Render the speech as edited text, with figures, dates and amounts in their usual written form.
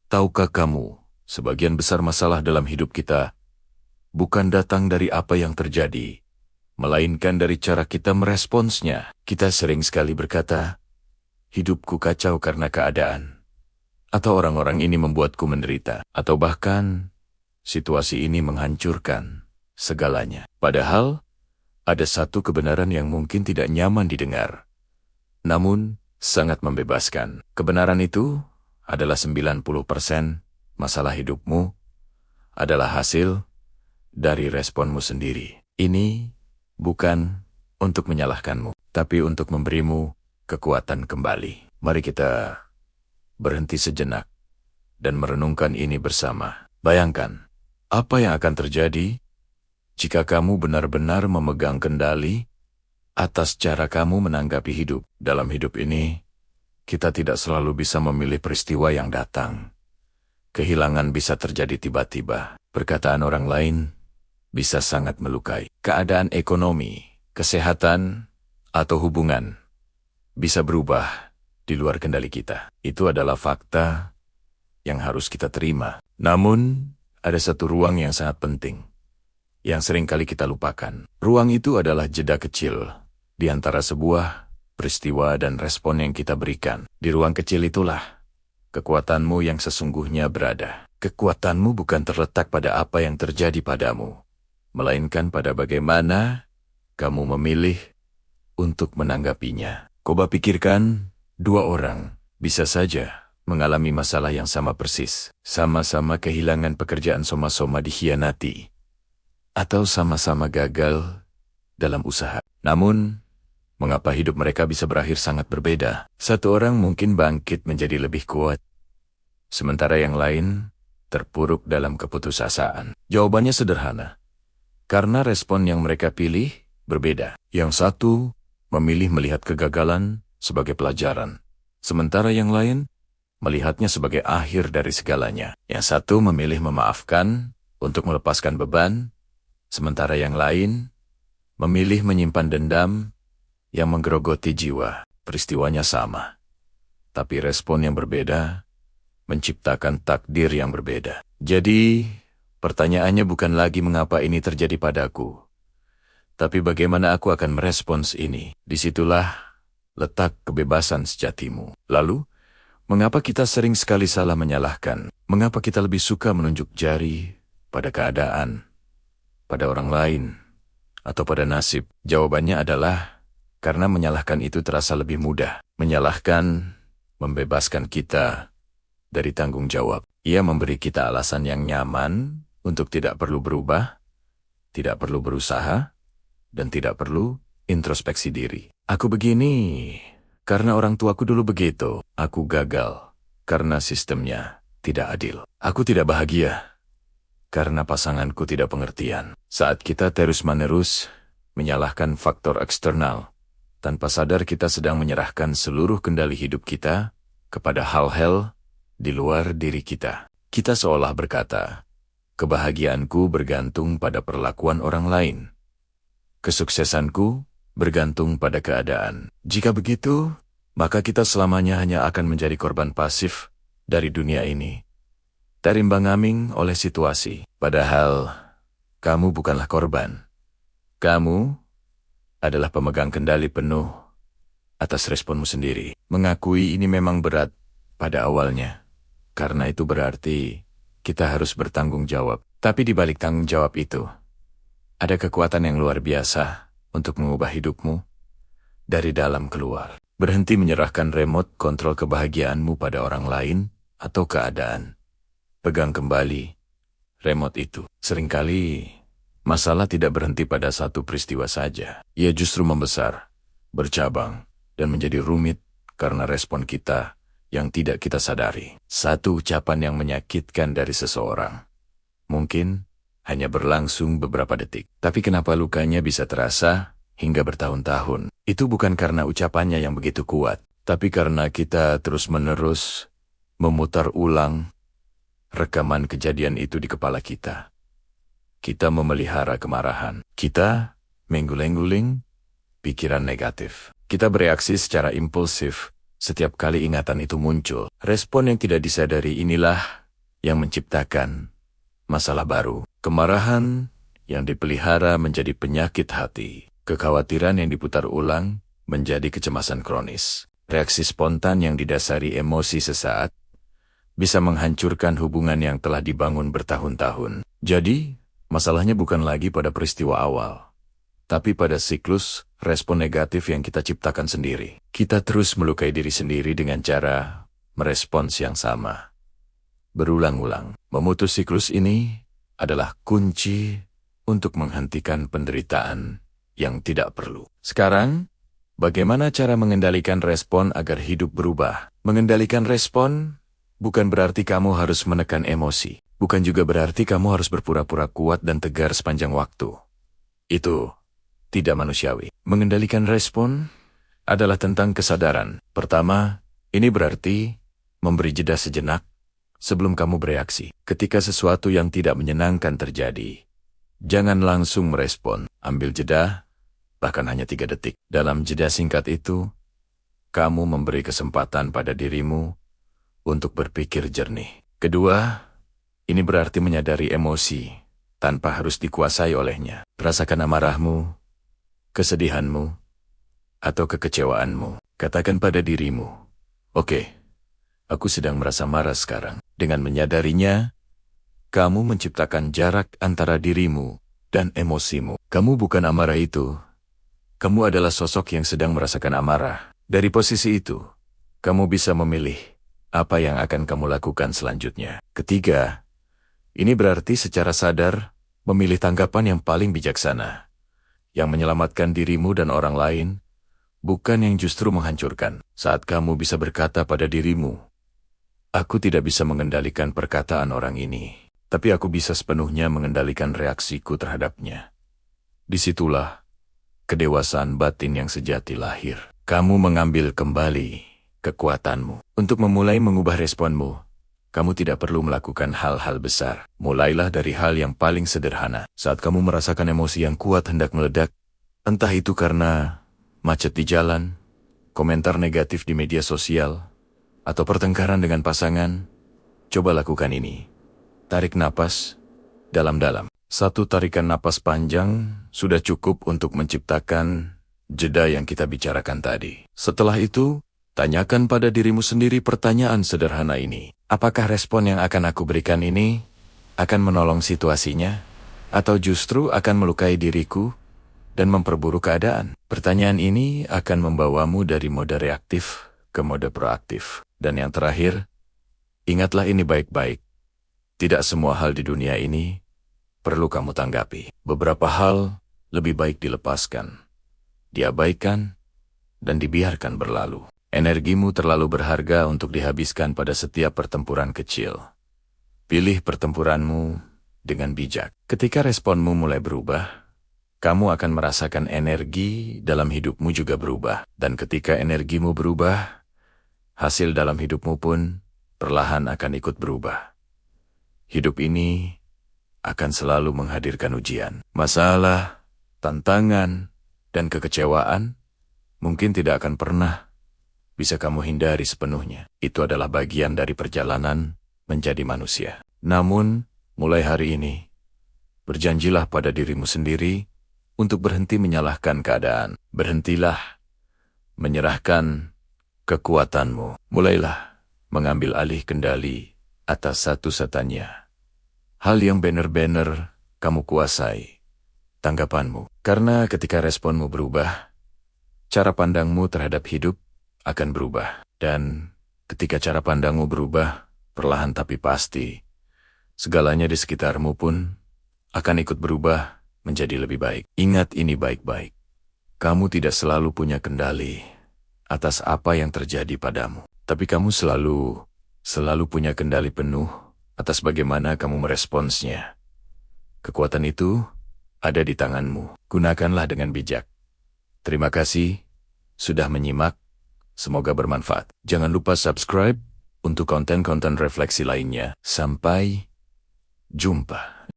Tahukah kamu, sebagian besar masalah dalam hidup kita bukan datang dari apa yang terjadi, melainkan dari cara kita meresponsnya. Kita sering sekali berkata, hidupku kacau karena keadaan, atau orang-orang ini membuatku menderita, atau bahkan situasi ini menghancurkan segalanya. Padahal, ada satu kebenaran yang mungkin tidak nyaman didengar, namun sangat membebaskan. Kebenaran itu adalah 90% masalah hidupmu adalah hasil dari responmu sendiri. Ini bukan untuk menyalahkanmu, tapi untuk memberimu kekuatan kembali. Mari kita berhenti sejenak dan merenungkan ini bersama. Bayangkan, apa yang akan terjadi jika kamu benar-benar memegang kendali atas cara kamu menanggapi hidup. Dalam hidup ini, kita tidak selalu bisa memilih peristiwa yang datang. Kehilangan bisa terjadi tiba-tiba. Perkataan orang lain bisa sangat melukai. Keadaan ekonomi, kesehatan, atau hubungan bisa berubah di luar kendali kita. Itu adalah fakta yang harus kita terima. Namun, ada satu ruang yang sangat penting, yang sering kali kita lupakan. Ruang itu adalah jeda kecil di antara sebuah peristiwa dan respon yang kita berikan. Di ruang kecil itulah kekuatanmu yang sesungguhnya berada. Kekuatanmu bukan terletak pada apa yang terjadi padamu, melainkan pada bagaimana kamu memilih untuk menanggapinya. Coba pikirkan, dua orang bisa saja mengalami masalah yang sama persis. Sama-sama kehilangan pekerjaan, sama-sama dikhianati, atau sama-sama gagal dalam usaha. Namun, mengapa hidup mereka bisa berakhir sangat berbeda? Satu orang mungkin bangkit menjadi lebih kuat, sementara yang lain terpuruk dalam keputusasaan. Jawabannya sederhana, karena respon yang mereka pilih berbeda. Yang satu memilih melihat kegagalan sebagai pelajaran, sementara yang lain melihatnya sebagai akhir dari segalanya. Yang satu memilih memaafkan untuk melepaskan beban, sementara yang lain memilih menyimpan dendam yang menggerogoti jiwa. Peristiwanya sama, tapi respon yang berbeda menciptakan takdir yang berbeda. Jadi, pertanyaannya bukan lagi mengapa ini terjadi padaku, tapi bagaimana aku akan merespons ini. Disitulah letak kebebasan sejatimu. Lalu, mengapa kita sering sekali salah menyalahkan? Mengapa kita lebih suka menunjuk jari pada keadaan, pada orang lain, atau pada nasib? Jawabannya adalah karena menyalahkan itu terasa lebih mudah. Menyalahkan membebaskan kita dari tanggung jawab. Ia memberi kita alasan yang nyaman untuk tidak perlu berubah, tidak perlu berusaha, dan tidak perlu introspeksi diri. Aku begini karena orang tuaku dulu begitu. Aku gagal karena sistemnya tidak adil. Aku tidak bahagia karena pasanganku tidak pengertian. Saat kita terus-menerus menyalahkan faktor eksternal, tanpa sadar kita sedang menyerahkan seluruh kendali hidup kita kepada hal-hal di luar diri kita. Kita seolah berkata, kebahagiaanku bergantung pada perlakuan orang lain. Kesuksesanku bergantung pada keadaan. Jika begitu, maka kita selamanya hanya akan menjadi korban pasif dari dunia ini, terimbang-ambing oleh situasi. Padahal, kamu bukanlah korban. Kamu adalah pemegang kendali penuh atas responmu sendiri. Mengakui ini memang berat pada awalnya, karena itu berarti kita harus bertanggung jawab. Tapi di balik tanggung jawab itu, ada kekuatan yang luar biasa untuk mengubah hidupmu dari dalam keluar. Berhenti menyerahkan remote kontrol kebahagiaanmu pada orang lain atau keadaan. Pegang kembali remote itu. Seringkali masalah tidak berhenti pada satu peristiwa saja. Ia justru membesar, bercabang, dan menjadi rumit karena respon kita yang tidak kita sadari. Satu ucapan yang menyakitkan dari seseorang mungkin hanya berlangsung beberapa detik. Tapi kenapa lukanya bisa terasa hingga bertahun-tahun? Itu bukan karena ucapannya yang begitu kuat, tapi karena kita terus-menerus memutar ulang rekaman kejadian itu di kepala kita. Kita memelihara kemarahan. Kita mengguling-guling pikiran negatif. Kita bereaksi secara impulsif Setiap kali ingatan itu muncul, respon yang tidak disadari inilah yang menciptakan masalah baru. Kemarahan yang dipelihara menjadi penyakit hati. Kekhawatiran yang diputar ulang menjadi kecemasan kronis. Reaksi spontan yang didasari emosi sesaat bisa menghancurkan hubungan yang telah dibangun bertahun-tahun. Jadi, masalahnya bukan lagi pada peristiwa awal, tapi pada siklus respon negatif yang kita ciptakan sendiri. Kita terus melukai diri sendiri dengan cara merespons yang sama. Berulang-ulang, memutus siklus ini adalah kunci untuk menghentikan penderitaan yang tidak perlu. Sekarang, bagaimana cara mengendalikan respon agar hidup berubah? Mengendalikan respon bukan berarti kamu harus menekan emosi. Bukan juga berarti kamu harus berpura-pura kuat dan tegar sepanjang waktu. Itu tidak manusiawi. Mengendalikan respon adalah tentang kesadaran. Pertama, ini berarti memberi jeda sejenak sebelum kamu bereaksi. Ketika sesuatu yang tidak menyenangkan terjadi, jangan langsung merespon. Ambil jeda, bahkan hanya 3 detik. Dalam jeda singkat itu, kamu memberi kesempatan pada dirimu untuk berpikir jernih. Kedua, ini berarti menyadari emosi tanpa harus dikuasai olehnya. Rasakan amarahmu, kesedihanmu, atau kekecewaanmu. Katakan pada dirimu, "Oke, aku sedang merasa marah sekarang." Dengan menyadarinya, kamu menciptakan jarak antara dirimu dan emosimu. Kamu bukan amarah itu. Kamu adalah sosok yang sedang merasakan amarah. Dari posisi itu, kamu bisa memilih apa yang akan kamu lakukan selanjutnya. Ketiga, ini berarti secara sadar memilih tanggapan yang paling bijaksana, yang menyelamatkan dirimu dan orang lain, bukan yang justru menghancurkan. Saat kamu bisa berkata pada dirimu, "Aku tidak bisa mengendalikan perkataan orang ini, tapi aku bisa sepenuhnya mengendalikan reaksiku terhadapnya." Disitulah kedewasaan batin yang sejati lahir. Kamu mengambil kembali kekuatanmu. Untuk memulai mengubah responmu, kamu tidak perlu melakukan hal-hal besar. Mulailah dari hal yang paling sederhana. Saat kamu merasakan emosi yang kuat hendak meledak, entah itu karena macet di jalan, komentar negatif di media sosial, atau pertengkaran dengan pasangan, coba lakukan ini. Tarik napas dalam-dalam. 1 tarikan napas panjang sudah cukup untuk menciptakan jeda yang kita bicarakan tadi. Setelah itu, tanyakan pada dirimu sendiri pertanyaan sederhana ini. Apakah respon yang akan aku berikan ini akan menolong situasinya, atau justru akan melukai diriku dan memperburuk keadaan? Pertanyaan ini akan membawamu dari mode reaktif ke mode proaktif. Dan yang terakhir, ingatlah ini baik-baik. Tidak semua hal di dunia ini perlu kamu tanggapi. Beberapa hal lebih baik dilepaskan, diabaikan, dan dibiarkan berlalu. Energimu terlalu berharga untuk dihabiskan pada setiap pertempuran kecil. Pilih pertempuranmu dengan bijak. Ketika responmu mulai berubah, kamu akan merasakan energi dalam hidupmu juga berubah. Dan ketika energimu berubah, hasil dalam hidupmu pun perlahan akan ikut berubah. Hidup ini akan selalu menghadirkan ujian. Masalah, tantangan, dan kekecewaan mungkin tidak akan pernah bisa kamu hindari sepenuhnya. Itu adalah bagian dari perjalanan menjadi manusia. Namun, mulai hari ini, berjanjilah pada dirimu sendiri untuk berhenti menyalahkan keadaan. Berhentilah menyerahkan kekuatanmu. Mulailah mengambil alih kendali atas satu-satunya hal yang benar-benar kamu kuasai, tanggapanmu. Karena ketika responmu berubah, cara pandangmu terhadap hidup akan berubah. Dan ketika cara pandangmu berubah, perlahan tapi pasti, segalanya di sekitarmu pun akan ikut berubah menjadi lebih baik. Ingat ini baik-baik. Kamu tidak selalu punya kendali atas apa yang terjadi padamu. Tapi kamu selalu punya kendali penuh atas bagaimana kamu meresponsnya. Kekuatan itu ada di tanganmu. Gunakanlah dengan bijak. Terima kasih sudah menyimak. Semoga bermanfaat. Jangan lupa subscribe untuk konten-konten refleksi lainnya. Sampai jumpa.